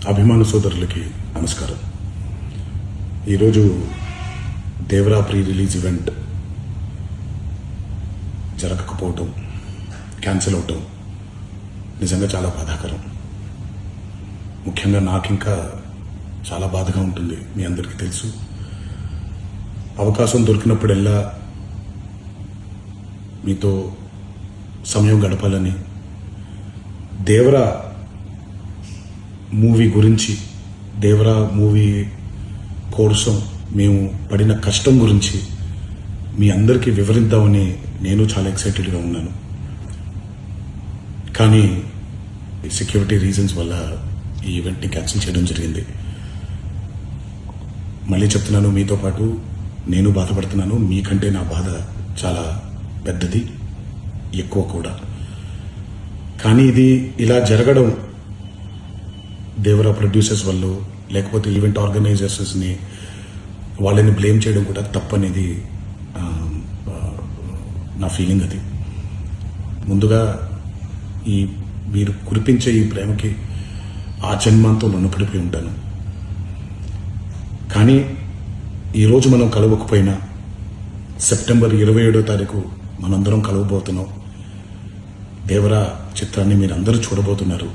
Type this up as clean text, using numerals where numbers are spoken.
అభిమాన సోదరులకి నమస్కారం. ఈరోజు దేవరా ప్రీ రిలీజ్ ఈవెంట్ జరగకపోవటం, క్యాన్సిల్ అవటం నిజంగా చాలా బాధాకరం. ముఖ్యంగా నాకు ఇంకా చాలా బాధగా ఉంటుంది. మీ అందరికీ తెలుసు, అవకాశం దొరికినప్పుడల్లా మీతో సమయం గడపాలని, దేవరా మూవీ గురించి, దేవరా మూవీ కోసం మేము పడిన కష్టం గురించి మీ అందరికీ వివరిద్దామని నేను చాలా ఎక్సైటెడ్గా ఉన్నాను. కానీ సెక్యూరిటీ రీజన్స్ వల్ల ఈ ఈవెంట్ని క్యాన్సిల్ చేయడం జరిగింది. మళ్ళీ చెప్తున్నాను, మీతో పాటు నేను బాధపడుతున్నాను. మీకంటే నా బాధ చాలా పెద్దది, ఎక్కువ కూడా. కానీ ఇది ఇలా జరగడం దేవరా ప్రొడ్యూసర్స్ వల్ల, లేకపోతే ఈవెంట్ ఆర్గనైజర్స్ని వాళ్ళని బ్లేమ్ చేయడం కూడా తప్పనేది నా ఫీలింగ్. అది ముందుగా మీరు కురిపించే ఈ ప్రేమకి ఆ జన్మంతో రుణపడిపోయి ఉంటాను. కానీ ఈరోజు మనం కలవకపోయినా సెప్టెంబర్ 27వ తారీఖు మనందరం కలవబోతున్నాం. దేవరా చిత్రాన్ని మీరందరూ చూడబోతున్నారు.